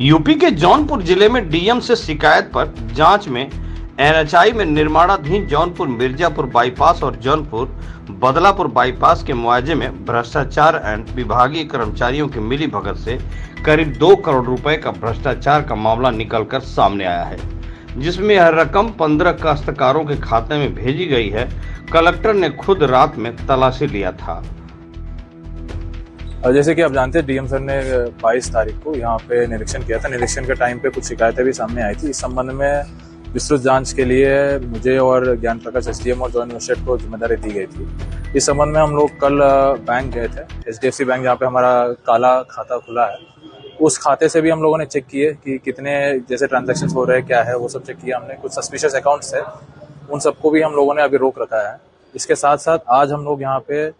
UP के जौनपुर जिले में डीएम से शिकायत पर जांच में एनएचआई में निर्माणाधीन जौनपुर मिर्जापुर बाईपास और जौनपुर बदलापुर बाईपास के मुआवजे में भ्रष्टाचार एंड विभागीय कर्मचारियों की मिलीभगत से करीब 2 करोड़ रुपए का भ्रष्टाचार का मामला निकलकर सामने आया है, जिसमें यह रकम 15 काश्तकारों के खाते में भेजी गई है। कलेक्टर ने खुद रात में तलाशी लिया था। जैसे कि आप जानते हैं, डीएम सर ने 22 तारीख को यहाँ पे निरीक्षण किया था। निरीक्षण के टाइम पे कुछ शिकायतें भी सामने आई थी। इस संबंध में विस्तृत जांच के लिए मुझे और ज्ञान प्रकाश एसडीएम और जॉइंट मजिस्ट्रेट को जिम्मेदारी दी गई थी। इस संबंध में हम लोग कल बैंक गए थे, HDFC बैंक, जहाँ पे हमारा काला खाता खुला है। उस खाते से भी हम लोगों ने चेक किए कि कितने जैसे ट्रांजेक्शन हो रहे हैं, क्या है, वो सब चेक किया हमने। कुछ सस्पिशियस अकाउंट्स है, उन सबको भी हम लोगों ने अभी रोक रखा है। इसके साथ साथ आज हम लोग यहाँ पे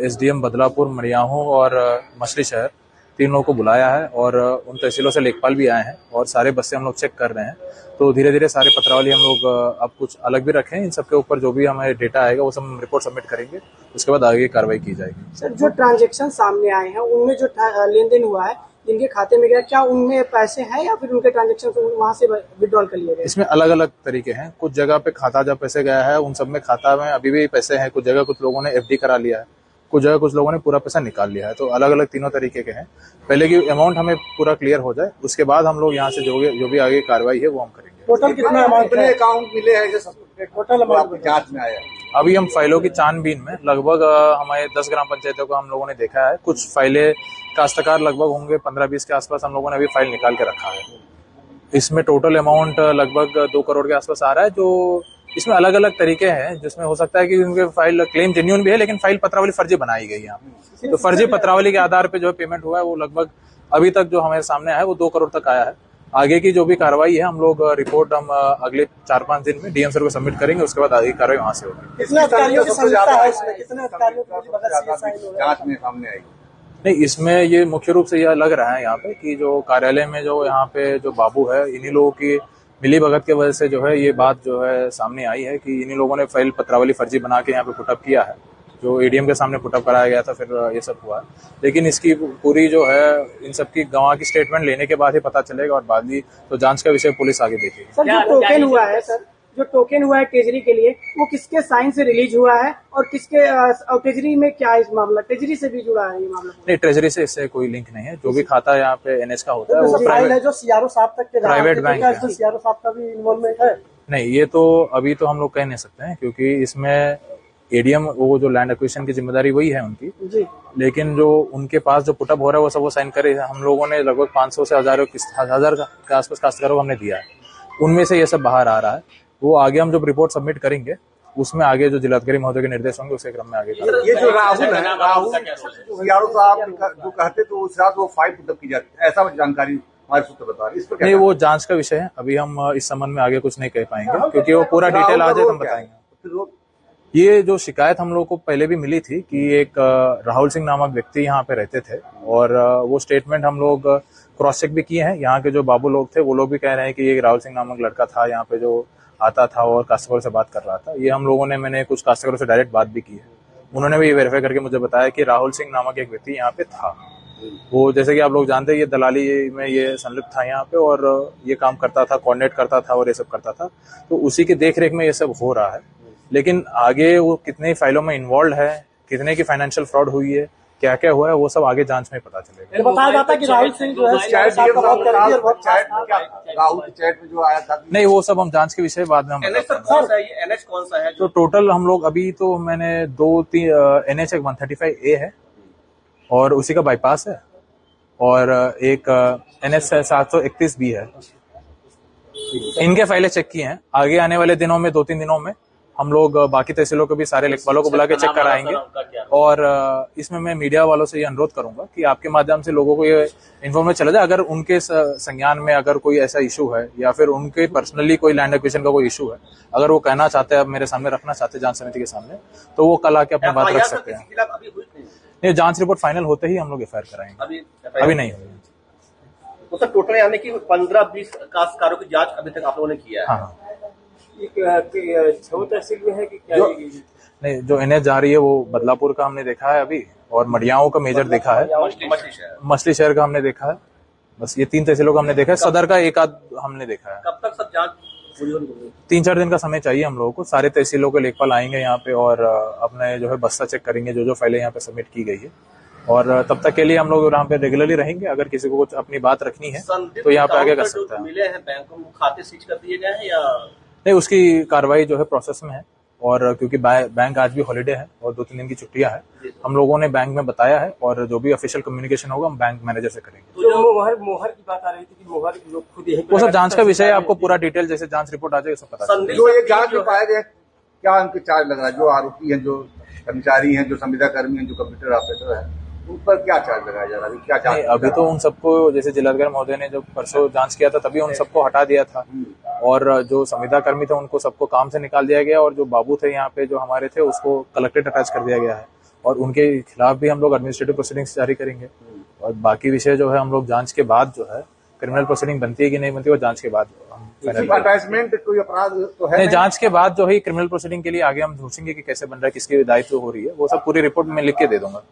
SDM बदलापुर, मड़ियाहू और मछली शहर 3 लोगों को बुलाया है और उन तहसीलों से लेखपाल भी आए हैं और सारे बस्ते हम लोग चेक कर रहे हैं। तो धीरे धीरे सारे पत्रावली हम लोग अब कुछ अलग भी रखे हैं। इन सबके ऊपर जो भी हमें डेटा आएगा वो सब हम रिपोर्ट सबमिट करेंगे, उसके बाद आगे कार्रवाई की जाएगी। सर, जो ट्रांजेक्शन सामने आए हैं उनमें जो लेन देन हुआ है, जिनके खाते में गया, क्या उनमें पैसे हैं या फिर उनके ट्रांजेक्शन वहां से विड्रॉल कर लिए गए? इसमें अलग अलग तरीके हैं। कुछ जगह पे खाता जब पैसे गया है, उन सब में खाता में अभी भी पैसे हैं। कुछ जगह कुछ लोगों ने FD करा लिया है, कुछ जगह कुछ लोगों ने पूरा पैसा निकाल लिया है। तो अलग अलग तीनों तरीके के हैं। पहले की अमाउंट हमें पूरा क्लियर हो जाए, उसके बाद हम लोग यहाँ से जो भी आगे कार्रवाई है वो हम करेंगे। टोटल कितना अमाउंट अकाउंट मिले हैं टोटल अमाउंट जांच में आया? अभी हम फाइलों की छानबीन में लगभग हमारे 10 ग्राम पंचायतों को हम लोगों ने देखा है। कुछ फाइलें काश्तकार लगभग होंगे 15-20 के आसपास हम लोगों ने अभी फाइल निकाल के रखा है। इसमें टोटल अमाउंट लगभग 2 करोड़ के आसपास आ रहा है। जो इसमें अलग अलग तरीके हैं, जिसमें हो सकता है कि उनके फाइल क्लेम जेन्युइन भी है, लेकिन फाइल पत्रावली फर्जी बनाई गई है। तो फर्जी पत्रावली के आधार पे जो पेमेंट हुआ है वो लगभग अभी तक जो हमारे सामने आया है वो 2 करोड़ तक आया है। आगे की जो भी कार्रवाई है, हम लोग रिपोर्ट हम अगले 4-5 दिन में डीएम सर को सबमिट करेंगे, उसके बाद आगे कार्रवाई वहां से होगी। कितने अधिकारियों की संस्था है इसमें? कितने अधिकारियों की जांच में सामने आई? नहीं, इसमें ये मुख्य रूप से यह लग रहा है यहाँ पे कि जो कार्यालय में जो यहाँ पे जो बाबू है, इन्हीं लोगों की मिलीभगत की वजह से जो है ये बात जो है सामने आई है कि इन्हीं लोगों ने फाइल पत्रावली फर्जी बना के यहाँ पे पुटअप किया है। जो ADM के सामने पुटअप कराया गया था, फिर ये सब हुआ। लेकिन इसकी पूरी जो है इन सबकी गवाह की स्टेटमेंट लेने के बाद ही पता चलेगा और बाद ही तो जांच का विषय पुलिस आगे देखेगी। सर, जो टोकन हुआ है जो टोकन हुआ है ट्रेजरी के लिए, वो किसके साइन से रिलीज हुआ है और किसके ट्रेजरी में क्या इस मामला ट्रेजरी से भी जुड़ा है ये मामला? नहीं, ट्रेजरी से इससे कोई लिंक नहीं है। जो भी खाता यहाँ पे NH का होता है वो फाइल है जो CRO साहब तक के प्राइवेट बैंक है। CRO साहब का भी इन्वॉल्वमेंट है? नहीं, ये तो अभी तो हम लोग कह नहीं सकते हैं, क्योंकि इसमें ADM वो जो लैंड एक्विजिशन की जिम्मेदारी वही है उनकी जी। लेकिन जो उनके पास जो पुटअप हो रहा है वो सब वो साइन करे। हम लोगों ने लगभग 500 से 1000 के आसपास काश्तकारों को हमने दिया है, उनमें से ये सब बाहर आ रहा है। वो आगे हम जब रिपोर्ट सबमिट करेंगे उसमें आगे जो जिलाधिकारी महोदय के निर्देश होंगे उसके क्रम में आगे ये जो राहुल है, राहुल CRO साहब जो कहते तो उस रात वो फाइल पुटअप की जाती, ऐसा जानकारी हमारे सूत्र बता रहे। इस पर नहीं, वो जांच का विषय है। अभी हम इस संबंध में आगे कुछ नहीं कह पाएंगे, क्योंकि वो पूरा डिटेल आ जाए तो हम बताएंगे। ये जो शिकायत हम लोग को पहले भी मिली थी कि एक राहुल सिंह नामक व्यक्ति यहाँ पे रहते थे, और वो स्टेटमेंट हम लोग क्रॉस चेक भी किए हैं। यहाँ के जो बाबू लोग थे वो लोग भी कह रहे हैं कि ये राहुल सिंह नामक लड़का था यहाँ पे जो आता था और काश्तकारों से बात कर रहा था। ये हम लोगों ने मैंने कुछ काश्तकारों से डायरेक्ट बात भी की है। उन्होंने भी ये वेरीफाई करके मुझे बताया कि राहुल सिंह नामक एक व्यक्ति यहाँ पे था। वो जैसे कि आप लोग जानते हैं, ये दलाली में ये संलिप्त था यहाँ पे और ये काम करता था, कोऑर्डिनेट करता था और ये सब करता था। तो उसी की देखरेख में ये सब हो रहा है। लेकिन आगे वो कितने फाइलों में इन्वॉल्व है, कितने की फाइनेंशियल फ्रॉड हुई है, क्या क्या हुआ है, वो सब आगे जांच में पता चलेगा। बताया जाता है कि राहुल सिंह जो है राहुल की चैट में जो आया था, नहीं, वो सब हम जांच के विषय बाद में हम NH कौन सा है? तो टोटल हम लोग अभी तो मैंने 2-3 NH 135A है और उसी का बाईपास है, और एक NH 731 भी है। इनके फाइलें चेक की हैं। आगे आने वाले दिनों में 2-3 दिनों में हम लोग बाकी तहसीलों को भी सारे लेखपालों को बुला के चेक कराएंगे। और इसमें मैं मीडिया वालों से ये अनुरोध करूंगा कि आपके माध्यम से लोगों को ये इन्फॉर्मेशन चला जाए, अगर उनके संज्ञान में अगर कोई ऐसा इशू है या फिर उनके पर्सनली कोई लैंड एक्विजिशन का कोई इशू है, अगर वो कहना चाहते हैं, मेरे सामने रखना चाहते हैं जांच समिति के सामने, तो वो कल आके अपनी बात रख सकते हैं। नहीं, जांच रिपोर्ट फाइनल होते ही हम लोग FIR कराएंगे, अभी नहीं हुई। तो सर टोटल यानी कि 15-20 काश्तकारों की जांच अभी तक आप लोगों ने किया है? हाँ, तहसील में है कि क्या? नहीं, जो NH जा रही है वो बदलापुर का हमने देखा है अभी, और मड़ियाओं का मेजर देखा है, मछली शहर का हमने देखा है। बस ये 3 तहसीलों का हमने देखा है, सदर का एक आध हमने देखा है। कब तक सब जांच पूरी होगी? 3-4 दिन का समय चाहिए हम लोगों को। सारे तहसीलों के लेखपाल आएंगे यहाँ पे और अपने जो है बस्ता चेक करेंगे जो फाइलें यहाँ पे सबमिट की गई है, और तब तक के लिए हम लोग यहाँ पे रेगुलरली रहेंगे। अगर किसी को कुछ अपनी बात रखनी है तो यहाँ पे आगे कर सकता है। मिले हैं बैंकों में, खाते सीज कर दिए गए हैं या नहीं, उसकी कार्रवाई जो है प्रोसेस में है, और क्योंकि बैंक आज भी हॉलीडे है और 2-3 दिन की छुट्टियां है, हम लोगों ने बैंक में बताया है, और जो भी ऑफिशियल कम्युनिकेशन होगा हम बैंक मैनेजर से करेंगे। जो मोहर की बात आ रही थी कि मोहर लोग खुद यही वो सब जांच का विषय है, आपको पूरा डिटेल जैसे जांच रिपोर्ट आ जाएगी सब पता चलेगा। जो ये जांच में पाया गया, क्या उनके चार्ज लग रहा है? जो आरोपी हैं, जो कर्मचारी हैं, जो संविदा कर्मी हैं, जो कंप्यूटर ऑपरेटर है, उन पर क्या चार्ज लगाया जा रहा है? क्या चार्ज? अभी तो उन सबको, जैसे जिलाधिकारी महोदय ने जब परसों जांच किया था तभी उन सबको हटा दिया था, और जो संविदा कर्मी थे उनको सबको काम से निकाल दिया गया, और जो बाबू थे यहाँ पे जो हमारे थे उसको कलेक्टेड अटैच कर दिया गया है, और उनके खिलाफ भी हम लोग एडमिनिस्ट्रेटिव प्रोसीडिंग्स जारी करेंगे। और बाकी विषय जो है हम लोग जांच के बाद जो है क्रिमिनल प्रोसीडिंग बनती है कि नहीं बनती है, वो जांच के बाद हम अटैचमेंट कोई अपराध तो है नहीं, जांच के बाद जो है क्रिमिनल प्रोसीडिंग के लिए आगे हम ढूंढेंगे कि कैसे बन रहा है, किसकी दायित्व हो रही है, वो सब पूरी रिपोर्ट में लिख के दे दूंगा।